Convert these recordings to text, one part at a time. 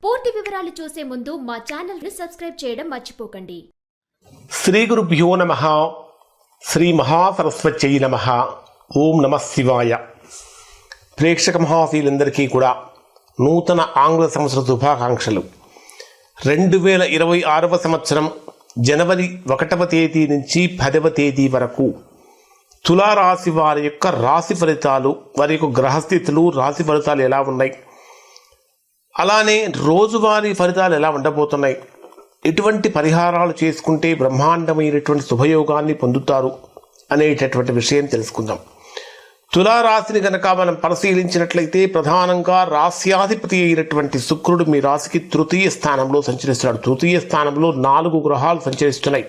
పూర్తి వివరాలు చూసే ముందు మా ఛానల్ ని సబ్స్క్రైబ్ చేయడం మర్చిపోకండి. శ్రీ గురుభ్యో నమః. శ్రీ మహాసరస్వత్యై నమః. ఓం నమః శివాయ. ప్రేక్షక మహాశీలందరికీ కూడా నూతన ఆంగ్ల సంవత్సర శుభాకాంక్షలు. 2026వ సంవత్సరం జనవరి 1వ తేదీ నుంచి 10వ తేదీ వరకు తులారాశి వారి యొక్క రాశి ఫలితాలు, వారి యొక్క గ్రహస్థితులు, రాశి ఫలితాలు ఎలా ఉన్నాయి, అలానే రోజువారీ ఫలితాలు ఎలా ఉండబోతున్నాయి, ఎటువంటి పరిహారాలు చేసుకుంటే బ్రహ్మాండమైనటువంటి శుభయోగాన్ని పొందుతారు అనేటటువంటి విషయం తెలుసుకుందాం. తులారాశిని కనుక మనం పరిశీలించినట్లయితే ప్రధానంగా రాశ్యాధిపతి అయినటువంటి శుక్రుడు మీ రాశికి తృతీయ స్థానంలో సంచరిస్తున్నాడు. తృతీయ స్థానంలో 4 గ్రహాలు సంచరిస్తున్నాయి.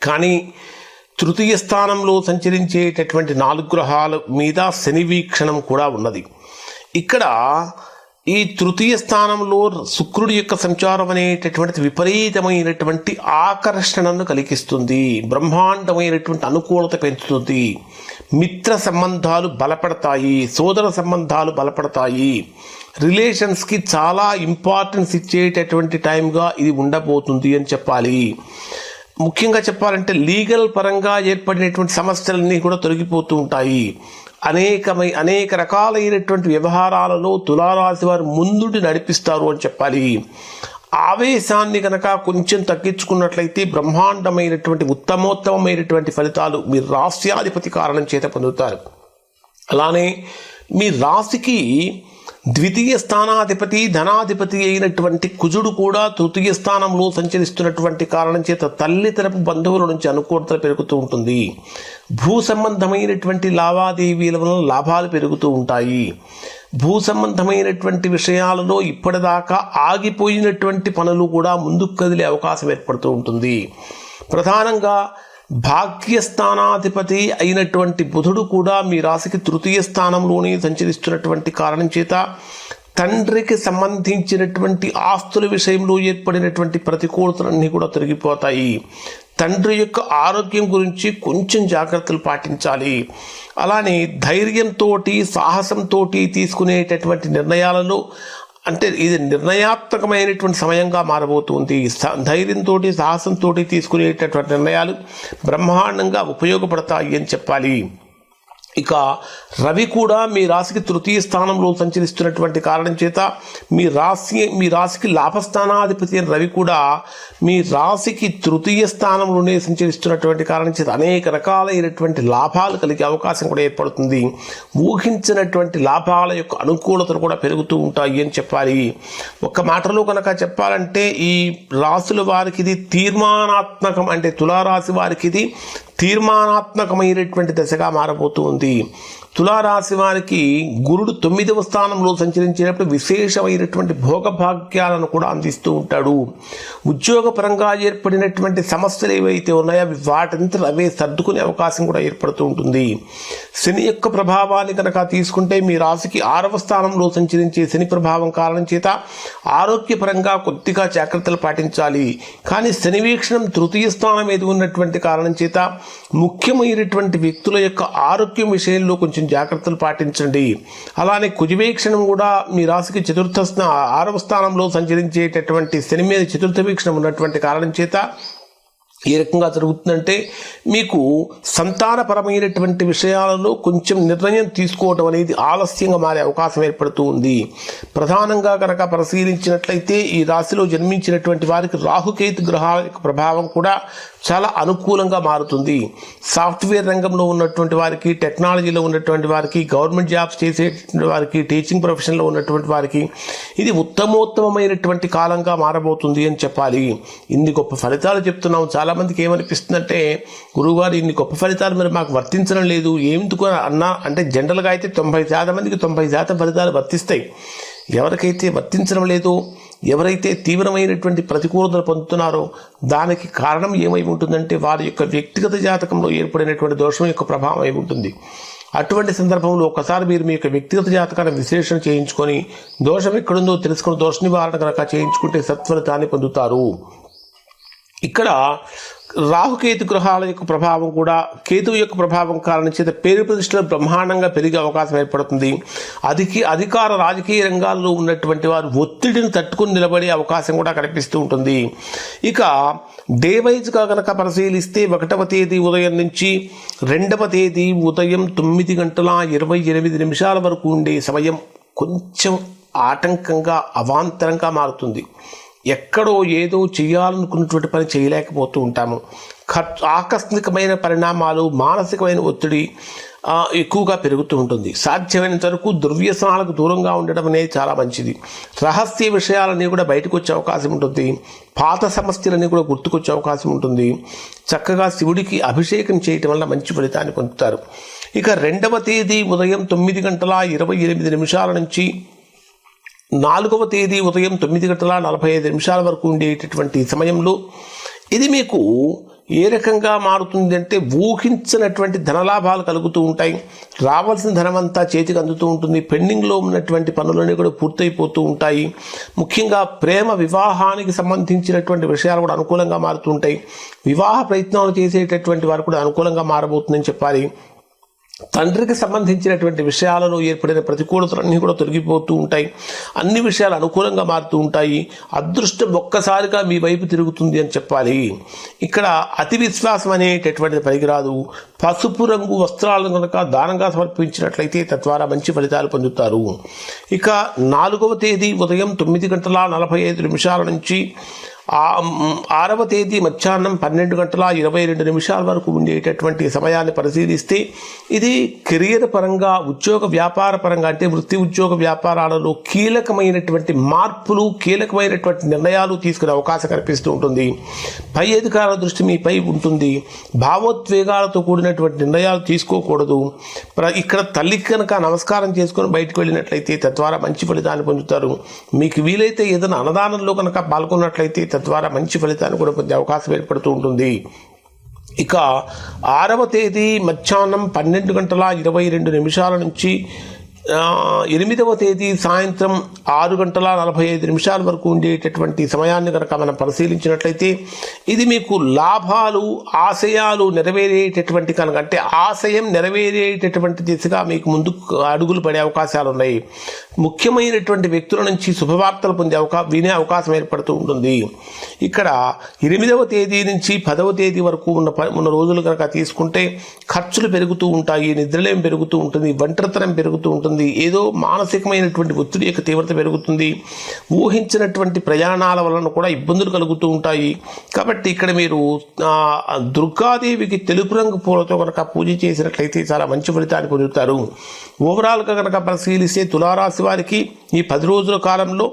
కానీ తృతీయ స్థానంలో సంచరించేటటువంటి 4 గ్రహాల మీద శని వీక్షణం కూడా ఉన్నది. ఇక్కడ ఈ తృతీయ స్థానంలో శుక్రుడి యొక్క సంచారం అనేటటువంటిది విపరీతమైనటువంటి ఆకర్షణను కలిగిస్తుంది, బ్రహ్మాండమైనటువంటి అనుకూలత పెంచుతుంది, మిత్ర సంబంధాలు బలపడతాయి, సోదర సంబంధాలు బలపడతాయి, రిలేషన్స్కి చాలా ఇంపార్టెన్స్ ఇచ్చేటటువంటి టైంగా ఇది ఉండబోతుంది అని చెప్పాలి. ముఖ్యంగా చెప్పాలంటే లీగల్ పరంగా ఏర్పడినటువంటి సమస్యలన్నీ కూడా తొలగిపోతూ ఉంటాయి. అనేక రకాలైనటువంటి వ్యవహారాలలో తులారాశి వారు ముందుండి నడిపిస్తారు అని చెప్పాలి. ఆవేశాన్ని కనుక కొంచెం తగ్గించుకున్నట్లయితే బ్రహ్మాండమైనటువంటి ఉత్తమోత్తమైనటువంటి ఫలితాలు మీ రాశ్యాధిపతి కారణం చేత పొందుతారు. అలానే మీ రాశికి ద్వితీయ స్థానాధిపతి, ధనాధిపతి అయినటువంటి కుజుడు కూడా తృతీయ స్థానంలో సంచరిస్తున్నటువంటి కారణం చేత తల్లి తరపు బంధువుల నుంచి అనుకూలత పెరుగుతూ ఉంటుంది. భూ సంబంధమైనటువంటి లావాదేవీల వలన లాభాలు పెరుగుతూ ఉంటాయి. భూ సంబంధమైనటువంటి విషయాలలో ఇప్పటిదాకా ఆగిపోయినటువంటి పనులు కూడా ముందుకు కదిలే అవకాశం ఏర్పడుతూ ఉంటుంది. ప్రధానంగా భాగ్యస్థానాధిపతి అయినటువంటి బుధుడు కూడా మీ రాశికి తృతీయ స్థానంలోనే సంచరిస్తున్నటువంటి కారణం చేత తండ్రికి సంబంధించినటువంటి ఆస్తుల విషయంలో ఏర్పడినటువంటి ప్రతికూలతలన్నీ కూడా తొలగిపోతాయి. తండ్రి యొక్క ఆరోగ్యం గురించి కొంచెం జాగ్రత్తలు పాటించాలి. అలానే ధైర్యంతో, సాహసంతో తీసుకునేటటువంటి నిర్ణయాలలో అంటే ఇది నిర్ణయాత్మకమైనటువంటి సమయంగా మారబోతుంది. ధైర్యంతో, సాహసంతో తీసుకునేటటువంటి నిర్ణయాలు బ్రహ్మాండంగా ఉపయోగపడతాయి అని చెప్పాలి. ఇక రవి కూడా మీ రాశికి తృతీయ స్థానంలో సంచరిస్తున్నటువంటి కారణం చేత మీ రాశికి లాభస్థానాధిపతి అయిన రవి కూడా మీ రాశికి తృతీయ స్థానంలోనే సంచరిస్తున్నటువంటి కారణం చేత అనేక రకాలైనటువంటి లాభాలు కలిగే అవకాశం కూడా ఏర్పడుతుంది. ఊహించినటువంటి లాభాల యొక్క అనుకూలతలు కూడా పెరుగుతూ ఉంటాయి అని చెప్పాలి. ఒక్క మాటలో కనుక చెప్పాలంటే ఈ రాశుల వారికి ఇది తీర్మానాత్మకం, అంటే తులారాశి వారికి ఇది తీర్మానాత్మకమైనటువంటి దశగా మారబోతుంది. తులారాశి వారికి గురుడు 9వ స్థానంలో సంచరించేటప్పుడు విశేషమైనటువంటి భోగభాగ్యాలను కూడా అందిస్తూ ఉంటాడు. ఉద్యోగపరంగా ఏర్పడినటువంటి సమస్యలు ఏవైతే ఉన్నాయో వాటంతా అవే సర్దుకునే అవకాశం కూడా ఏర్పడుతూ ఉంటుంది. శని యొక్క ప్రభావాన్ని కనుక తీసుకుంటే మీ రాశికి 6వ స్థానంలో సంచరించే శని ప్రభావం కారణం చేత ఆరోగ్యపరంగా కొద్దిగా జాగ్రత్తలు పాటించాలి. కానీ శని వీక్షణం తృతీయ స్థానం మీద ఉన్నటువంటి కారణం చేత ముఖ్యమైనటువంటి వ్యక్తుల యొక్క ఆరోగ్యం విషయంలో కొంచెం జాగ్రత్తలు పాటించండి. అలానే కుజవీక్షణం కూడా మీ రాశికి 6వ స్థానంలో సంచరించేటటువంటి శని మీద 4వ వీక్షణం ఉన్నటువంటి కారణం చేత ఏ రకంగా జరుగుతుందంటే మీకు సంతానపరమైనటువంటి విషయాలలో కొంచెం నిర్ణయం తీసుకోవడం అనేది ఆలస్యంగా మారే అవకాశం ఏర్పడుతూ ఉంది. ప్రధానంగా కనుక పరిశీలించినట్లయితే ఈ రాశిలో జన్మించినటువంటి వారికి రాహుకేతు గ్రహాల యొక్క ప్రభావం కూడా చాలా అనుకూలంగా మారుతుంది. సాఫ్ట్వేర్ రంగంలో ఉన్నటువంటి వారికి, టెక్నాలజీలో ఉన్నటువంటి వారికి, గవర్నమెంట్ జాబ్స్ చేసేటువంటి వారికి, టీచింగ్ ప్రొఫెషన్లో ఉన్నటువంటి వారికి ఇది ఉత్తమోత్తమైనటువంటి కాలంగా మారబోతుంది అని చెప్పాలి. ఇన్ని గొప్ప ఫలితాలు చెప్తున్నాం. చాలామందికి ఏమనిపిస్తుందంటే గురువుగారు ఇన్ని గొప్ప ఫలితాలు మరి మాకు వర్తించడం లేదు, ఎందుకు అన్నా అంటే జనరల్గా అయితే 90% మందికి 90% ఫలితాలు వర్తిస్తాయి. ఎవరికైతే వర్తించడం లేదో, ఎవరైతే తీవ్రమైనటువంటి ప్రతికూలతలు పొందుతున్నారో దానికి కారణం ఏమై ఉంటుందంటే వారి యొక్క వ్యక్తిగత జాతకంలో ఏర్పడినటువంటి దోషం యొక్క ప్రభావం అయి ఉంటుంది. అటువంటి సందర్భంలో ఒకసారి మీరు మీ యొక్క వ్యక్తిగత జాతకాన్ని విశ్లేషణ చేయించుకొని దోషం ఎక్కడుందో తెలుసుకుని దోష నివారణ కనుక చేయించుకుంటే సత్ఫలితాన్ని పొందుతారు. ఇక్కడ రాహుకేతు గ్రహాల యొక్క ప్రభావం కూడా, కేతువు యొక్క ప్రభావం కారణం చేత పేరు ప్రతిష్టలు బ్రహ్మాండంగా పెరిగే అవకాశం ఏర్పడుతుంది. అధికార రాజకీయ రంగాల్లో ఉన్నటువంటి వారు ఒత్తిడిని తట్టుకుని నిలబడే అవకాశం కూడా కనిపిస్తూ ఉంటుంది. ఇక డే వైజ్గా కనుక పరిశీలిస్తే 1వ తేదీ ఉదయం నుంచి 2వ తేదీ ఉదయం 9:28 వరకు ఉండే సమయం కొంచెం ఆటంకంగా అవాంతరంగా మారుతుంది. ఎక్కడో ఏదో చేయాలనుకున్నటువంటి పని చేయలేకపోతూ ఉంటాము. ఆకస్మికమైన పరిణామాలు, మానసికమైన ఒత్తిడి ఎక్కువగా పెరుగుతూ ఉంటుంది. సాధ్యమైనంత వరకు దుర్వ్యసనాలకు దూరంగా ఉండడం అనేది చాలా మంచిది. రహస్య విషయాలన్నీ కూడా బయటకు వచ్చే అవకాశం ఉంటుంది. పాత సమస్యలన్నీ కూడా గుర్తుకొచ్చే అవకాశం ఉంటుంది. చక్కగా శివుడికి అభిషేకం చేయటం వల్ల మంచి ఫలితాన్ని పొందుతారు. ఇక 2వ తేదీ ఉదయం 9:28 నుంచి 4వ తేదీ ఉదయం 9:45 వరకు ఉండేటటువంటి సమయంలో ఇది మీకు ఏ రకంగా మారుతుంది అంటే, ఊహించినటువంటి ధనలాభాలు కలుగుతూ ఉంటాయి. రావాల్సిన ధనమంతా చేతికి అందుతూ ఉంటుంది. పెండింగ్లో ఉన్నటువంటి పనులన్నీ కూడా పూర్తయిపోతూ ఉంటాయి. ముఖ్యంగా ప్రేమ వివాహానికి సంబంధించినటువంటి విషయాలు కూడా అనుకూలంగా మారుతూ ఉంటాయి. వివాహ ప్రయత్నాలు చేసేటటువంటి వారు కూడా అనుకూలంగా మారబోతుందని చెప్పాలి. తండ్రికి సంబంధించినటువంటి విషయాలలో ఏర్పడిన ప్రతికూలతలన్నీ కూడా తొలగిపోతూ ఉంటాయి. అన్ని విషయాలు అనుకూలంగా మారుతూ ఉంటాయి. అదృష్టం ఒక్కసారిగా మీ వైపు తిరుగుతుంది అని చెప్పాలి. ఇక్కడ అతి విశ్వాసం అనేటటువంటిది పనికిరాదు. పసుపు రంగు వస్త్రాలను కనుక దానంగా సమర్పించినట్లయితే తద్వారా మంచి ఫలితాలు పొందుతారు. ఇక 4వ తేదీ ఉదయం 9:45 నుంచి 6వ తేదీ మధ్యాహ్నం 12:22 వరకు ఉండేటటువంటి సమయాన్ని పరిశీలిస్తే ఇది కెరియర్ పరంగా, ఉద్యోగ వ్యాపార పరంగా, అంటే వృత్తి ఉద్యోగ వ్యాపారాలలో కీలకమైనటువంటి మార్పులు, కీలకమైనటువంటి నిర్ణయాలు తీసుకునే అవకాశం కనిపిస్తూ ఉంటుంది. పై అధికారుల దృష్టి మీపై ఉంటుంది. భావోద్వేగాలతో కూడినటువంటి నిర్ణయాలు తీసుకోకూడదు. ఇక్కడ తల్లికి కనుక నమస్కారం చేసుకొని బయటకు వెళ్ళినట్లయితే తద్వారా మంచి ఫలితాన్ని పొందుతారు. మీకు వీలైతే ఏదైనా అన్నదానంలో కనుక పాల్గొన్నట్లయితే తద్వారా మంచి ఫలితాన్ని కూడా పొందే అవకాశం ఏర్పడుతూ ఉంటుంది. ఇక 6వ తేదీ మధ్యాహ్నం 12:22 నుంచి 8వ తేదీ సాయంత్రం 6:45 వరకు ఉండేటటువంటి సమయాన్ని కనుక మనం పరిశీలించినట్లయితే ఇది మీకు లాభాలు, ఆశయాలు నెరవేరేటటువంటి కనుక, అంటే ఆశయం నెరవేరేటటువంటి దిశగా మీకు ముందు అడుగులు పడే అవకాశాలు ఉన్నాయి. ముఖ్యమైనటువంటి వ్యక్తుల నుంచి శుభవార్తలు వినే అవకాశం ఏర్పడుతూ ఉంటుంది. ఇక్కడ 8వ తేదీ నుంచి 10వ తేదీ వరకు ఉన్న రోజులు కనుక తీసుకుంటే ఖర్చులు పెరుగుతూ ఉంటాయి, నిద్రలేం పెరుగుతూ ఉంటుంది, ఒంటరితనం పెరుగుతూ ఉంటుంది, ఏదో మానసికమైనటువంటి ఒత్తిడి యొక్క తీవ్రత పెరుగుతుంది. ఊహించినటువంటి ప్రయాణాల వలన కూడా ఇబ్బందులు కలుగుతూ ఉంటాయి. కాబట్టి ఇక్కడ మీరు దుర్గాదేవికి తెలుపు రంగు పూలతో కనుక పూజ చేసినట్లయితే చాలా మంచి ఫలితాన్ని పొందుతారు. ఓవరాల్గా కనుక పరిశీలిస్తే తులారాశి వారికి ఈ 10 రోజుల కాలంలో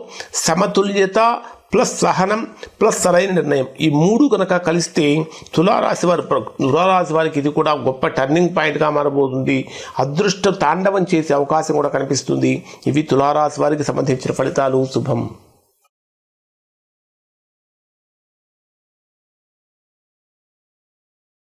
సమతుల్యత ప్లస్ సహనం ప్లస్ సరైన నిర్ణయం, ఈ 3 కనుక కలిస్తే తులారాశి వారికి ఇది కూడా గొప్ప టర్నింగ్ పాయింట్గా మారబోతుంది. అదృష్ట తాండవం చేసే అవకాశం కూడా కనిపిస్తుంది. ఇవి తులారాశి వారికి సంబంధించిన ఫలితాలు. శుభం.